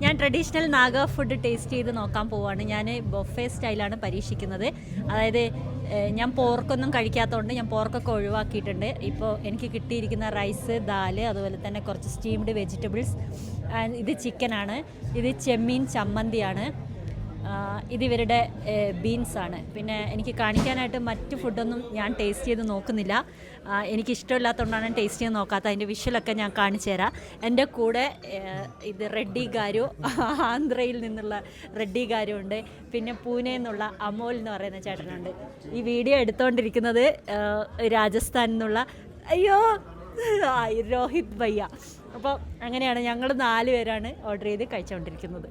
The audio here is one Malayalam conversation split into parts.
ഞാൻ ട്രഡീഷണൽ നാഗ ഫുഡ് ടേസ്റ്റ് ചെയ്ത് നോക്കാൻ പോവുകയാണ്. ഞാൻ ബൊഫേ സ്റ്റൈലാണ് പരീക്ഷിക്കുന്നത്. അതായത് ഞാൻ പോർക്കൊന്നും കഴിക്കാത്തതുകൊണ്ട് ഞാൻ പോർക്കൊക്കെ ഒഴിവാക്കിയിട്ടുണ്ട്. ഇപ്പോൾ എനിക്ക് കിട്ടിയിരിക്കുന്ന റൈസ്, ദാല്, അതുപോലെ തന്നെ കുറച്ച് സ്റ്റീംഡ് വെജിറ്റബിൾസ്. ഇത് ചിക്കനാണ്, ഇത് ചെമ്മീൻ ചമ്മന്തിയാണ്, ഇതിവരുടെ ബീൻസാണ്. പിന്നെ എനിക്ക് കാണിക്കാനായിട്ട് മറ്റ് ഫുഡൊന്നും ഞാൻ ടേസ്റ്റ് ചെയ്ത് നോക്കുന്നില്ല. എനിക്കിഷ്ടമില്ലാത്തതുകൊണ്ടാണ് ടേസ്റ്റ് ചെയ്ത് നോക്കാത്തത്. അതിൻ്റെ വിഷ്വലൊക്കെ ഞാൻ കാണിച്ചു തരാം. എൻ്റെ കൂടെ ഇത് റെഡ്ഡി ഗാരു, ആന്ധ്രയിൽ നിന്നുള്ള റെഡ്ഡി ഗാരു ഉണ്ട്. പിന്നെ പൂനെ എന്നുള്ള അമോൽ എന്ന് പറയുന്ന ചേട്ടനുണ്ട്. ഈ വീഡിയോ എടുത്തുകൊണ്ടിരിക്കുന്നത് രാജസ്ഥാനിൽ നിന്നുള്ള രോഹിത് ഭയ്യ. അപ്പോൾ അങ്ങനെയാണ് ഞങ്ങൾ 4 പേരാണ് ഓർഡർ ചെയ്ത് കഴിച്ചുകൊണ്ടിരിക്കുന്നത്.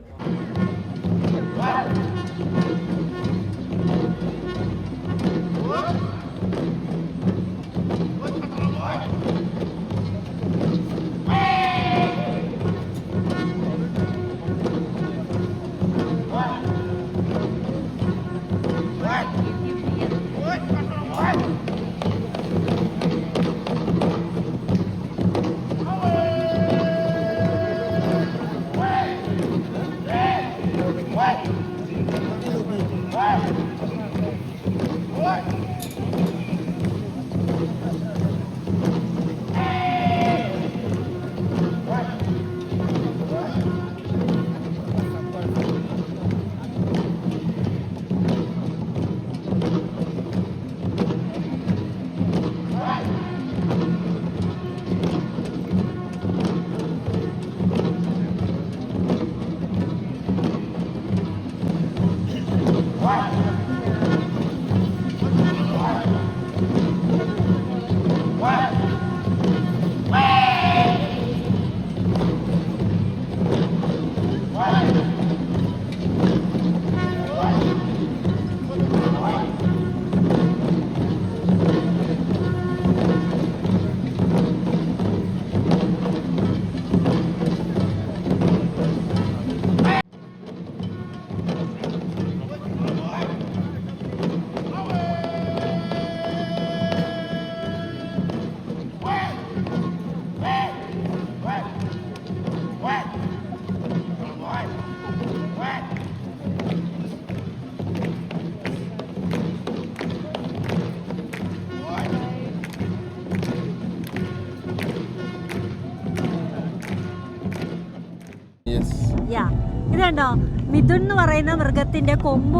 ഇതുണ്ടോ, മിഥുൻ എന്ന് പറയുന്ന മൃഗത്തിൻ്റെ കൊമ്പ്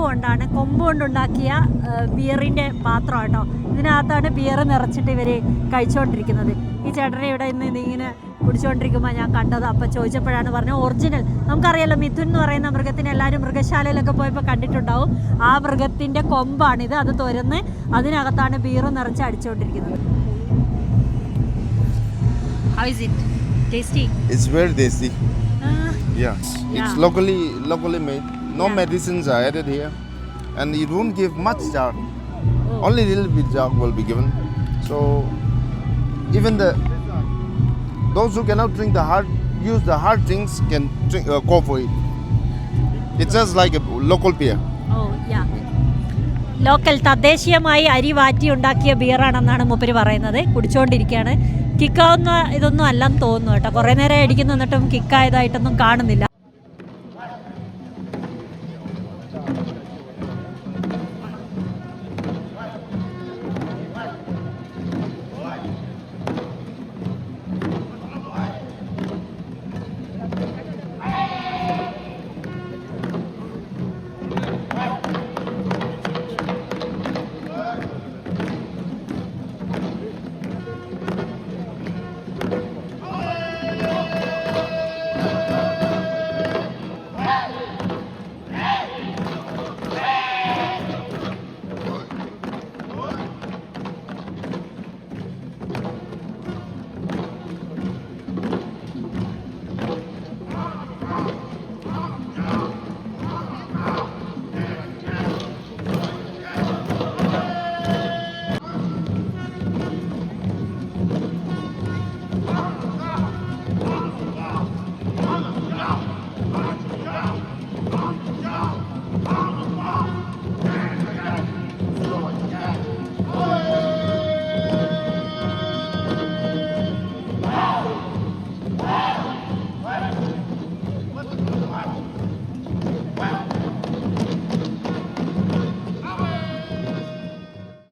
കൊണ്ടുണ്ടാക്കിയ ബിയറിൻ്റെ പാത്രം കേട്ടോ. ഇതിനകത്താണ് ബിയർ നിറച്ചിട്ട് ഇവർ കഴിച്ചുകൊണ്ടിരിക്കുന്നത്. ഈ ചേട്ടനെ ഇവിടെ ഇന്ന് ഇങ്ങനെ കുടിച്ചുകൊണ്ടിരിക്കുമ്പോൾ ഞാൻ കണ്ടത്. അപ്പോൾ ചോദിച്ചപ്പോഴാണ് പറഞ്ഞത് ഒറിജിനൽ. നമുക്കറിയാലോ മിഥുൻ എന്ന് പറയുന്ന മൃഗത്തിന് എല്ലാവരും മൃഗശാലയിലൊക്കെ പോയപ്പോൾ കണ്ടിട്ടുണ്ടാവും. ആ മൃഗത്തിൻ്റെ കൊമ്പാണിത്. അത് തുരന്ന് അതിനകത്താണ് ബിയർ നിറച്ച് അടിച്ചുകൊണ്ടിരിക്കുന്നത്. How is it? Tasty? It's very tasty. Yes, it's locally made. No medicines are added here, and it won't give much jar. Only little bit jar will be given. So even those who cannot drink use the hard drinks can drink, go for it. It's just like a local beer. Oh yeah. Local തദ്ദേശീയമായി അരി വാറ്റി ഉണ്ടാക്കിയ ബിയറാണെന്നാണ് മൂപ്പര് പറയുന്നത്. കുടിച്ചുകൊണ്ടിരിക്കുകയാണ്. കിക്കാവുന്ന ഇതൊന്നും അല്ലെന്ന് തോന്നുന്നു കേട്ടോ. കുറേ നേരം അടിക്കുന്നു, എന്നിട്ടും കിക്കായതായിട്ടൊന്നും കാണുന്നില്ല.